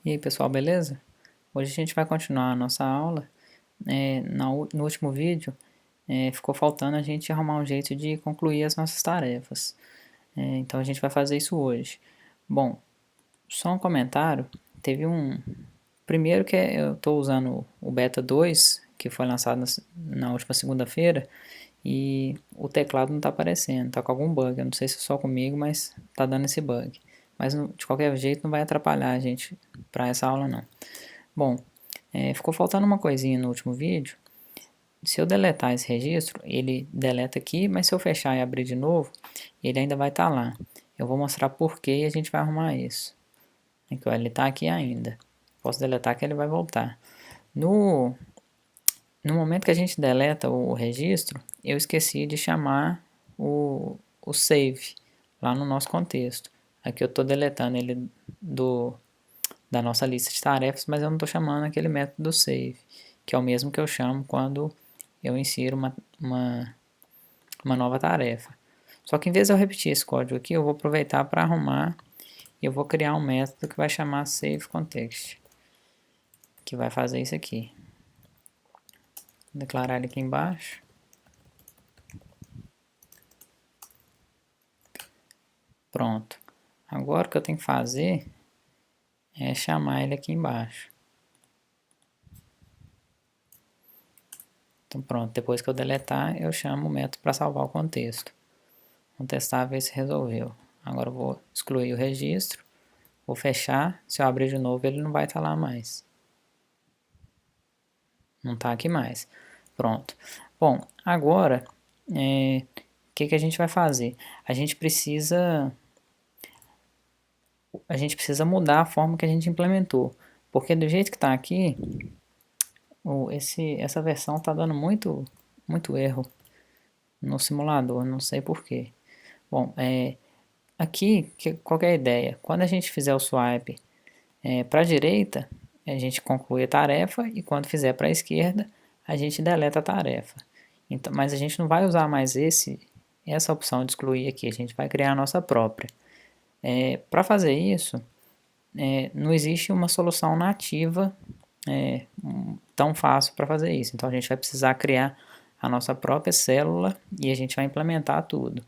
E aí pessoal, beleza? Hoje a gente vai continuar a nossa aula. No último vídeo ficou faltando a gente arrumar um jeito de concluir as nossas tarefas. Então a gente vai fazer isso hoje. Bom, só um comentário. Teve um... Primeiro que eu estou usando o Beta 2, que foi lançado na última segunda-feira, e o teclado não está aparecendo, está com algum bug. Eu não sei se é só comigo, mas está dando esse bug. Mas de qualquer jeito não vai atrapalhar a gente para essa aula não. Bom, ficou faltando uma coisinha no último vídeo. Se eu deletar esse registro, ele deleta aqui, mas se eu fechar e abrir de novo, ele ainda vai estar lá. Eu vou mostrar por que e a gente vai arrumar isso. Aqui, ó, ele está aqui ainda. Posso deletar que ele vai voltar. No momento que a gente deleta o registro, eu esqueci de chamar o save lá no nosso contexto. Aqui eu estou deletando ele da nossa lista de tarefas, mas eu não estou chamando aquele método do save, que é o mesmo que eu chamo quando eu insiro uma nova tarefa. Só que em vez de eu repetir esse código aqui, eu vou aproveitar para arrumar e eu vou criar um método que vai chamar saveContext, que vai fazer isso aqui. Vou declarar ele aqui embaixo. Pronto. Agora o que eu tenho que fazer é chamar ele aqui embaixo. Então pronto, depois que eu deletar, eu chamo o método para salvar o contexto. Vamos testar, ver se resolveu. Agora eu vou excluir o registro, vou fechar, se eu abrir de novo ele não vai estar lá mais. Não está aqui mais. Pronto. Bom, agora, o que a gente vai fazer? A gente precisa mudar a forma que a gente implementou. Porque do jeito que está aqui, essa versão está dando muito erro no simulador, não sei porquê. Bom, aqui, qual que é a ideia? Quando a gente fizer o swipe para a direita, a gente conclui a tarefa e quando fizer para a esquerda, a gente deleta a tarefa. Então, mas a gente não vai usar mais essa opção de excluir aqui, a gente vai criar a nossa própria. Para fazer isso, não existe uma solução nativa tão fácil para fazer isso. Então a gente vai precisar criar a nossa própria célula e a gente vai implementar tudo.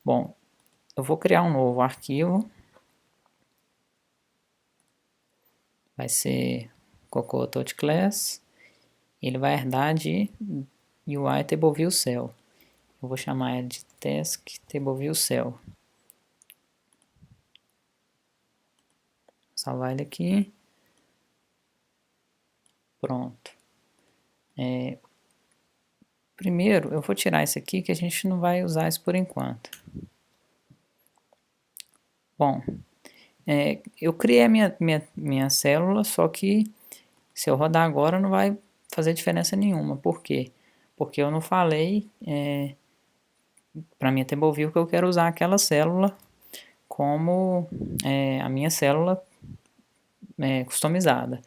Bom, eu vou criar um novo arquivo. Vai ser Cocoa Touch Class. Ele vai herdar de UI TableViewCell. Eu vou chamar ele de Task TableViewCell. Salvar ele aqui. Pronto. Primeiro eu vou tirar isso aqui que a gente não vai usar isso por enquanto. Bom, eu criei a minha célula, só que se eu rodar agora não vai fazer diferença nenhuma. Por quê? Porque eu não falei para minha TableView que eu quero usar aquela célula como a minha célula customizada.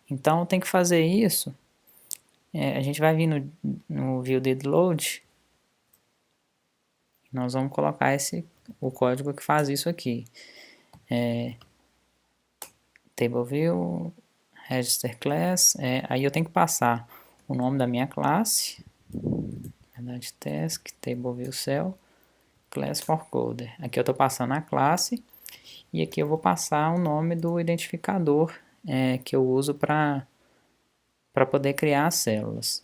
Então tem que fazer isso. A gente vai vir no ViewDidLoad. Nós vamos colocar o código que faz isso aqui. TableView, Register Class. Aí eu tenho que passar o nome da minha classe. Verdade, Task, TableViewCell, Class for Coder. Aqui eu estou passando a classe. E aqui eu vou passar o nome do identificador que eu uso para poder criar as células.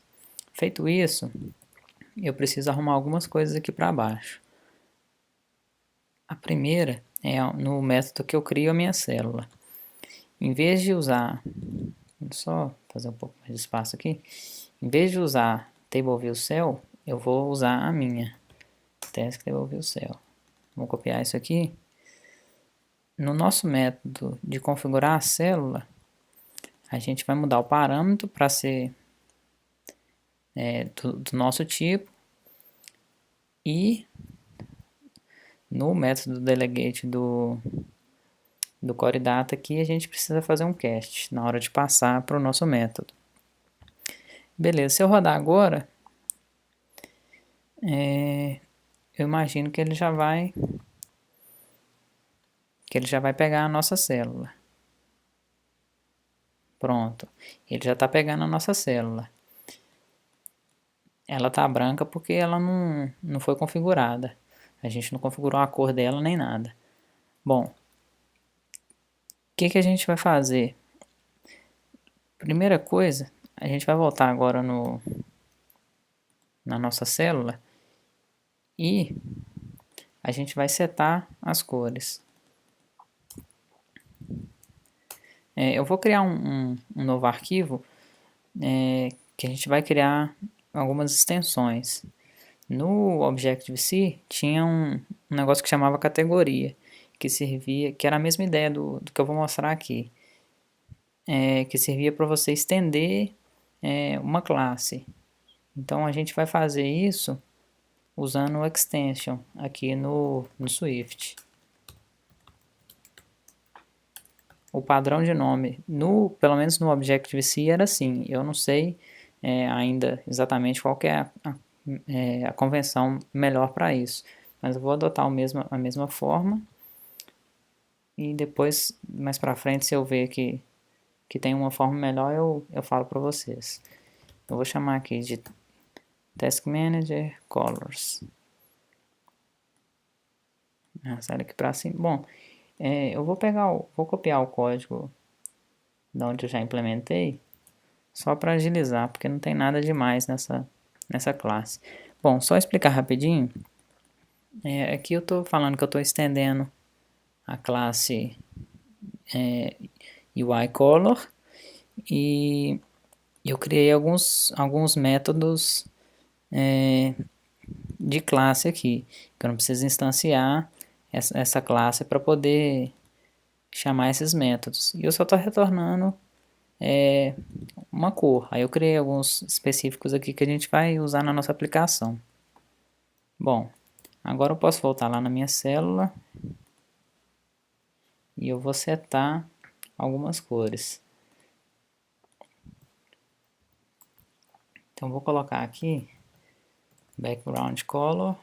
Feito isso, eu preciso arrumar algumas coisas aqui para baixo. A primeira é no método que eu crio a minha célula. Em vez de usar, vou só fazer um pouco mais de espaço aqui. Em vez de usar TableViewCell, eu vou usar a minha Task TableViewCell. Vou copiar isso aqui. No nosso método de configurar a célula, a gente vai mudar o parâmetro para ser do nosso tipo. E no método delegate do CoreData aqui, a gente precisa fazer um cast na hora de passar para o nosso método. Beleza, se eu rodar agora, eu imagino que ele já vai pegar a nossa célula. Pronto, ele já está pegando a nossa célula. Ela está branca porque ela não foi configurada. A gente não configurou a cor dela nem nada. Bom, o que a gente vai fazer? Primeira coisa, a gente vai voltar agora na nossa célula e a gente vai setar as cores. Eu vou criar um novo arquivo que a gente vai criar algumas extensões. No Objective-C tinha um negócio que chamava categoria, que servia, que era a mesma ideia do que eu vou mostrar aqui, que servia para você estender uma classe. Então a gente vai fazer isso usando o extension aqui no Swift. O padrão de nome, pelo menos no Objective-C era assim. Eu não sei ainda exatamente qual que é a convenção melhor para isso. Mas eu vou adotar a mesma forma. E depois, mais para frente, se eu ver que tem uma forma melhor, eu falo para vocês. Eu vou chamar aqui de Task Manager Colors. Sai aqui para cima. Bom, eu vou vou copiar o código de onde eu já implementei, só para agilizar, porque não tem nada demais nessa classe. Bom, só explicar rapidinho. Aqui eu estou falando que eu estou estendendo a classe UI Color e eu criei alguns métodos de classe aqui, que eu não preciso instanciar essa classe para poder chamar esses métodos. E eu só estou retornando uma cor. Aí eu criei alguns específicos aqui que a gente vai usar na nossa aplicação. Bom, agora eu posso voltar lá na minha célula e eu vou setar algumas cores. Então vou colocar aqui background color.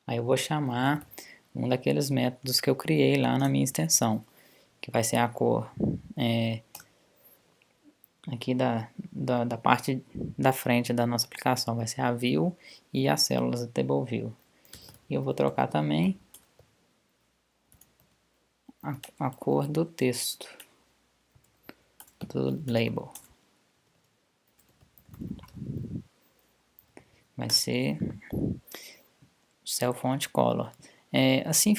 Aí eu vou chamar um daqueles métodos que eu criei lá na minha extensão, que vai ser a cor aqui da parte da frente da nossa aplicação, vai ser a view e as células da table view. E eu vou trocar também a cor do texto, do label. Vai ser Cell Font Color. Assim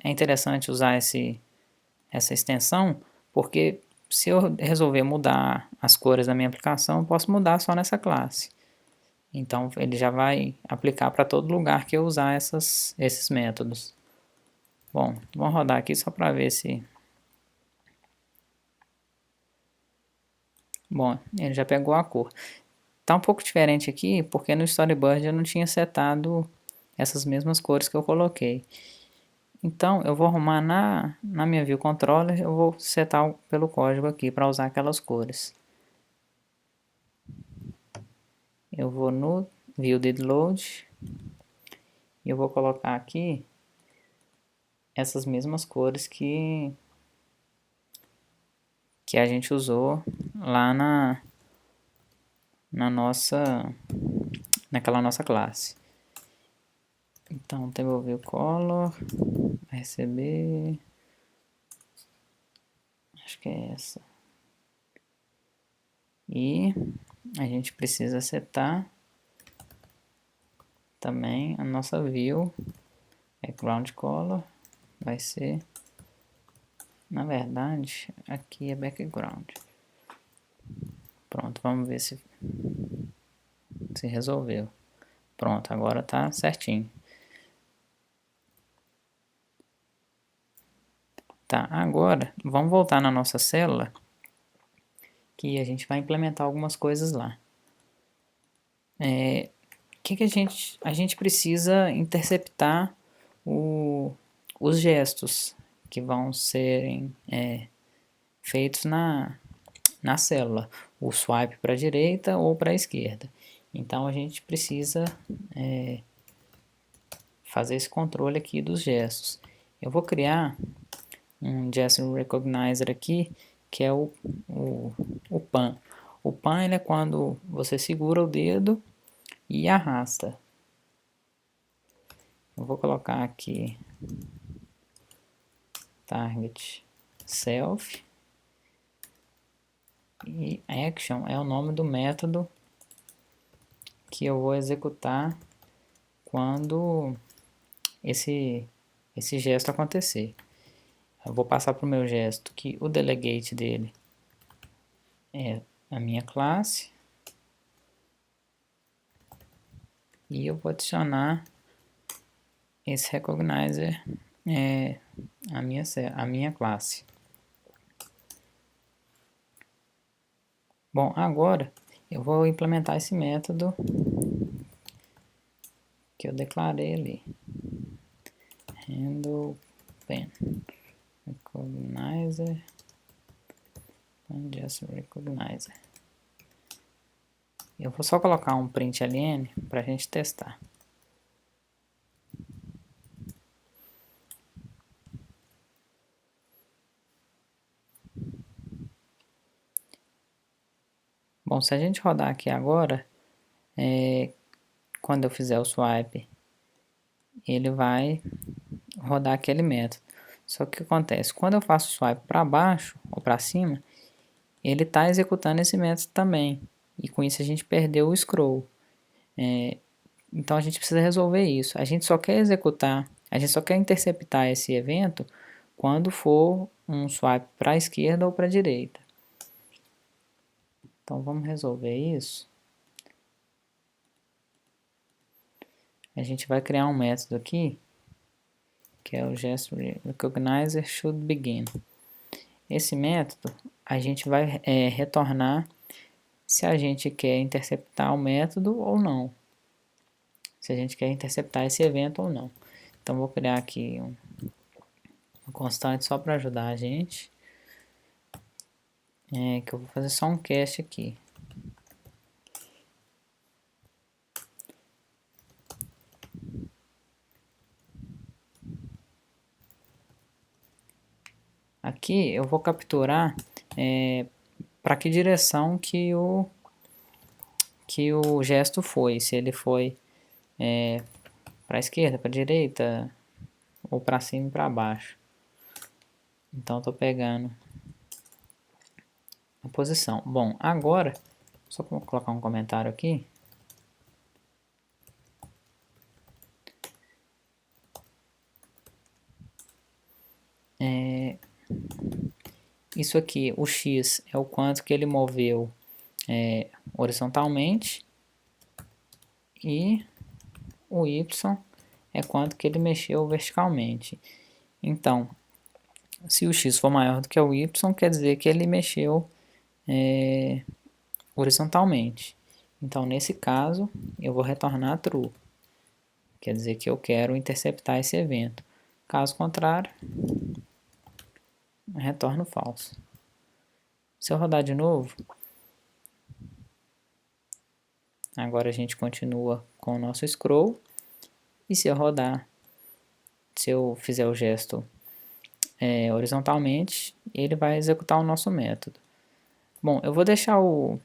é interessante usar essa extensão, porque se eu resolver mudar as cores da minha aplicação, eu posso mudar só nessa classe. Então ele já vai aplicar para todo lugar que eu usar esses métodos. Bom, vamos rodar aqui só para ver se... Bom, ele já pegou a cor. Tá um pouco diferente aqui, porque no Storyboard eu não tinha setado essas mesmas cores que eu coloquei. Então, eu vou arrumar na minha View Controller, eu vou setar pelo código aqui para usar aquelas cores. Eu vou no View Did Load e eu vou colocar aqui essas mesmas cores que a gente usou lá naquela nossa classe. Então, Table View Color, vai receber, acho que é essa. E a gente precisa setar também a nossa view background color, vai ser, na verdade, aqui é background. Pronto, vamos ver se resolveu. Pronto, agora tá certinho. Tá, agora vamos voltar na nossa célula que a gente vai implementar algumas coisas lá. Que a gente precisa interceptar os gestos que vão serem feitos na célula, o swipe para a direita ou para a esquerda. Então a gente precisa fazer esse controle aqui dos gestos. Eu vou criar um Gesture Recognizer aqui, que é o pan. O pan ele é quando você segura o dedo e arrasta. Eu vou colocar aqui target self e action é o nome do método que eu vou executar quando esse gesto acontecer. Eu vou passar para o meu gesto que o delegate dele é a minha classe e eu vou adicionar esse recognizer a minha classe. Bom, agora eu vou implementar esse método que eu declarei ali. Handle pen recognizer and just recognizer. Eu vou só colocar um println para a gente testar. Bom, se a gente rodar aqui agora, quando eu fizer o swipe, ele vai rodar aquele método. Só que o que acontece? Quando eu faço o swipe para baixo ou para cima, ele está executando esse método também. E com isso a gente perdeu o scroll. Então a gente precisa resolver isso. A gente só quer executar, a gente só quer interceptar esse evento quando for um swipe para a esquerda ou para a direita. Então vamos resolver isso. A gente vai criar um método aqui, que é o Gesture Recognizer should begin. Esse método a gente vai retornar se a gente quer interceptar o método ou não. Se a gente quer interceptar esse evento ou não. Então vou criar aqui um constante só para ajudar a gente. Que eu vou fazer só um cast aqui. Aqui eu vou capturar para que direção que o gesto foi. Se ele foi para a esquerda, para a direita, ou para cima e para baixo. Então estou pegando a posição. Bom, agora, só vou colocar um comentário aqui. Isso aqui, o X é o quanto que ele moveu horizontalmente e o Y é quanto que ele mexeu verticalmente. Então, se o X for maior do que o Y, quer dizer que ele mexeu horizontalmente. Então, nesse caso, eu vou retornar true. Quer dizer que eu quero interceptar esse evento. Caso contrário, retorno falso. Se eu rodar de novo, agora a gente continua com o nosso scroll. E se eu rodar, se eu fizer o gesto horizontalmente, ele vai executar o nosso método. Bom, eu vou deixar o...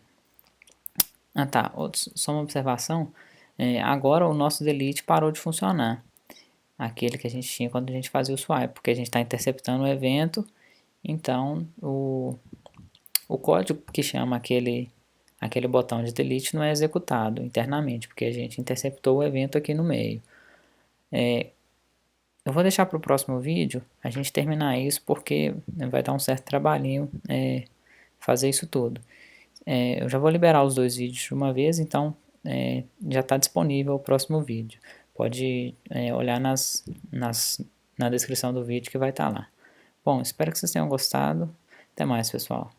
Ah tá, só uma observação. Agora o nosso delete parou de funcionar. Aquele que a gente tinha quando a gente fazia o swipe, porque a gente está interceptando o evento. Então, o código que chama aquele botão de delete não é executado internamente, porque a gente interceptou o evento aqui no meio. Eu vou deixar para o próximo vídeo a gente terminar isso, porque vai dar um certo trabalhinho fazer isso tudo. Eu já vou liberar os dois vídeos de uma vez, então já está disponível o próximo vídeo. Pode olhar na descrição do vídeo que vai estar lá. Bom, espero que vocês tenham gostado. Até mais, pessoal.